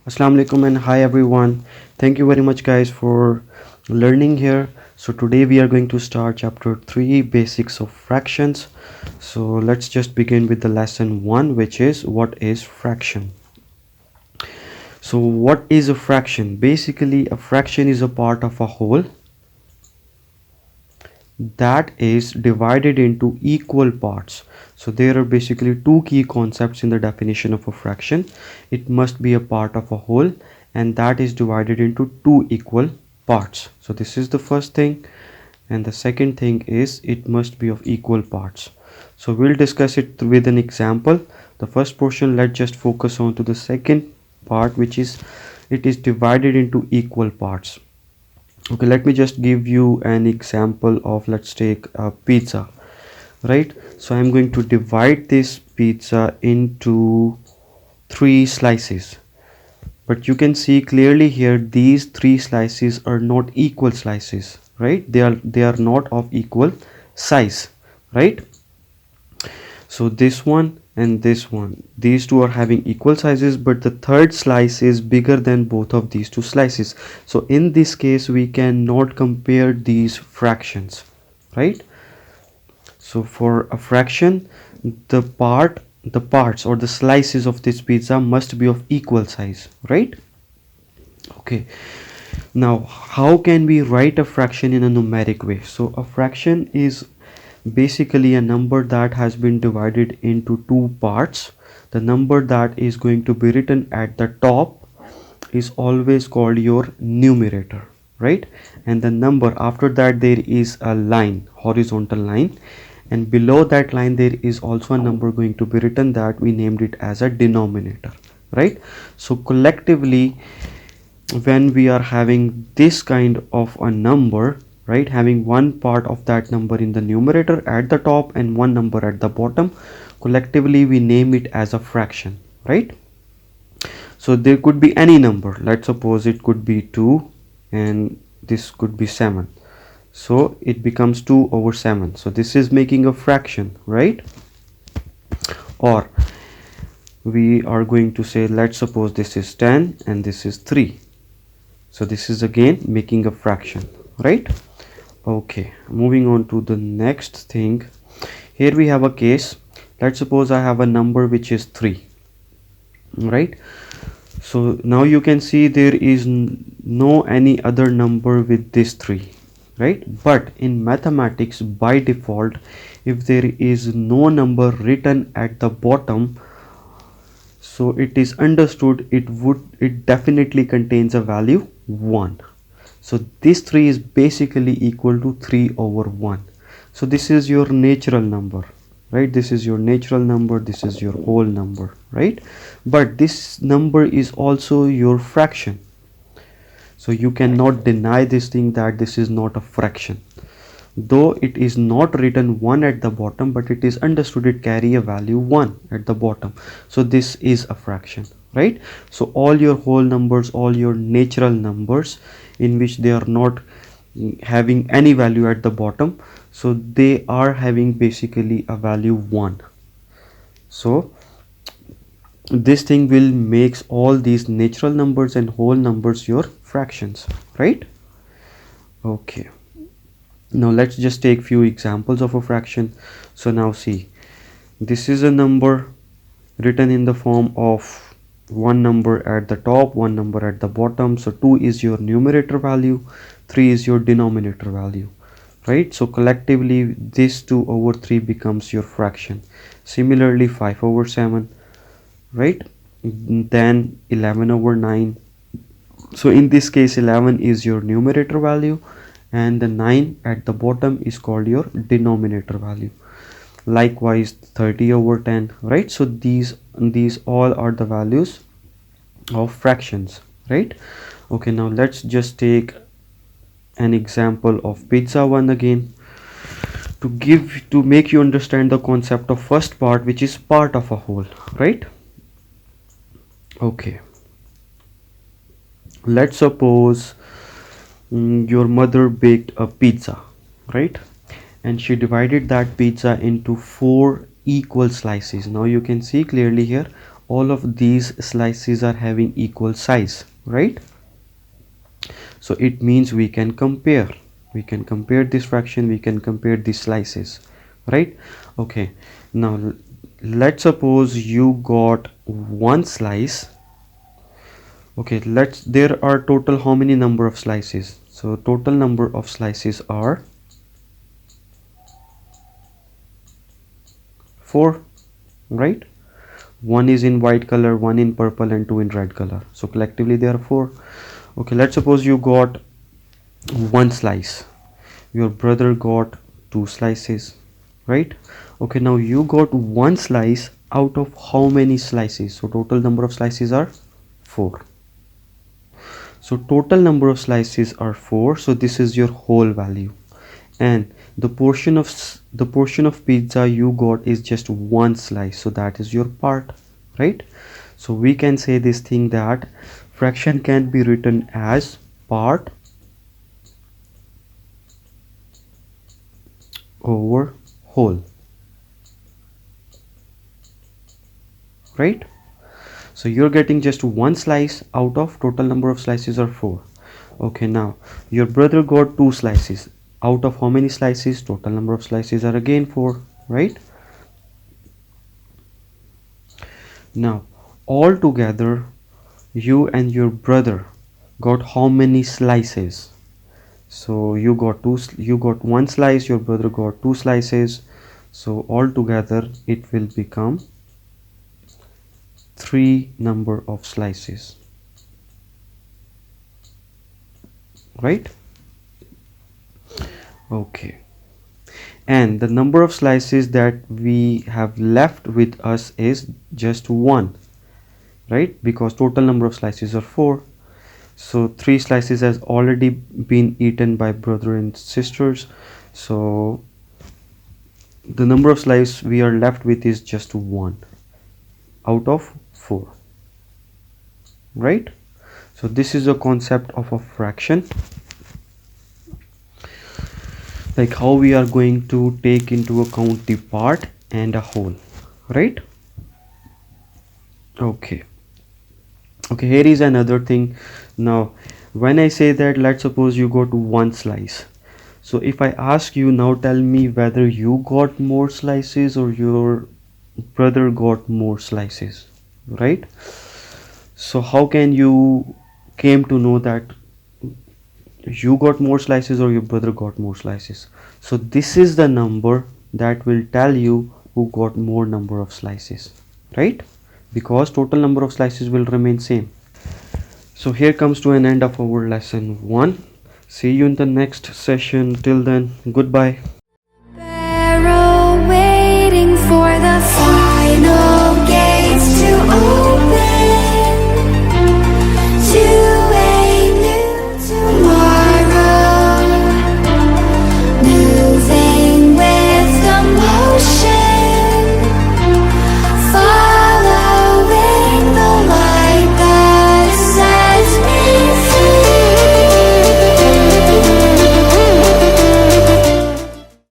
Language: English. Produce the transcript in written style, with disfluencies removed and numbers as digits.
Assalamu alaikum and hi everyone. Thank you very much guys for learning here. So today we are going to start chapter 3, basics of fractions. So let's just begin with the lesson 1, which is what is fraction. So what is a fraction? Basically a fraction is a part of a whole that is divided into equal parts. So there are basically two key concepts in the definition of a fraction. It must be a part of a whole and that is divided into two equal parts. So this is the first thing, and the second thing is it must be of equal parts. So we'll discuss it with an example. The first portion, let's just focus on to the second part, which is it is divided into equal parts. Okay, let me just give you an example of, let's take a pizza, right? So I'm going to divide this pizza into 3 slices, but you can see clearly here these 3 slices are not equal slices, right? They are not of equal size, right? So this one and this one, these two are having equal sizes, but the third slice is bigger than both of these two slices. So in this case we cannot compare these fractions, right? So for a fraction, the parts or the slices of this pizza must be of equal size, right? Okay, now how can we write a fraction in a numeric way? So a fraction is basically a number that has been divided into two parts. The number that is going to be written at the top is always called your numerator, right? And the number after that, there is a line, horizontal line, and below that line there is also a number going to be written that we named it as a denominator, right? So collectively, when we are having this kind of a number, right, having one part of that number in the numerator at the top and one number at the bottom, collectively we name it as a fraction, right? So there could be any number. Let's suppose it could be 2 and this could be 7, so it becomes 2 over 7. So this is making a fraction, right? Or we are going to say, let's suppose this is 10 and this is 3, so this is again making a fraction, right? Okay, moving on to the next thing. Here we have a case. Let's suppose I have a number which is 3, right? So now you can see there is no any other number with this 3, right? But in mathematics, by default, if there is no number written at the bottom, so it is understood it definitely contains a value 1. So this 3 is basically equal to 3 over 1. So this is your natural number, right? This is your natural number, this is your whole number, right? But this number is also your fraction. So you cannot deny this thing that this is not a fraction. Though it is not written 1 at the bottom, but it is understood it carry a value 1 at the bottom. So this is a fraction, right? So all your whole numbers, all your natural numbers in which they are not having any value at the bottom, so they are having basically a value 1. So this thing will makes all these natural numbers and whole numbers your fractions, right? Okay, now let's just take few examples of a fraction. So now see, this is a number written in the form of one number at the top, one number at the bottom. So 2 is your numerator value, 3 is your denominator value, right? So collectively this 2 over 3 becomes your fraction. Similarly 5 over 7, right? Then 11 over 9. So in this case 11 is your numerator value and the 9 at the bottom is called your denominator value. Likewise 30 over 10, right? So these all are the values of fractions, right? Okay, now let's just take an example of pizza one again to make you understand the concept of first part, which is part of a whole, right? Okay, let's suppose your mother baked a pizza, right? And she divided that pizza into 4 equal slices. Now you can see clearly here all of these slices are having equal size, right? So it means we can compare this fraction, we can compare these slices, right? Okay, now let's suppose you got one slice. Okay, there are total how many number of slices? So total number of slices are 4, right? One is in white color, one in purple, and two in red color, so collectively there are 4. Okay, let's suppose you got one slice, your brother got 2 slices, right? Okay, now you got one slice out of how many slices? So total number of slices are 4. So total number of slices are 4, so this is your whole value, and the portion of pizza you got is just one slice, so that is your part, right? So we can say this thing that fraction can be written as part over whole, right? So you're getting just one slice out of total number of slices are 4. Okay, now your brother got 2 slices out of how many slices? Total number of slices are again 4, right? Now all together you and your brother got how many slices? So you got one slice, your brother got 2 slices, so all together it will become 3 number of slices, right? Okay, and the number of slices that we have left with us is just 1, right? Because total number of slices are 4, so 3 slices has already been eaten by brother and sisters, so the number of slices we are left with is just 1 out of 4, right? So this is a concept of a fraction, like how we are going to take into account the part and a whole, right? Okay, here is another thing. Now when I say that, let's suppose you got one slice, so if I ask you now, tell me whether you got more slices or your brother got more slices, right? So how can you came to know that you got more slices or your brother got more slices? So this is the number that will tell you who got more number of slices, right? Because total number of slices will remain same. So here comes to an end of our lesson 1. See you in the next session. Till then, goodbye. Barrel waiting for the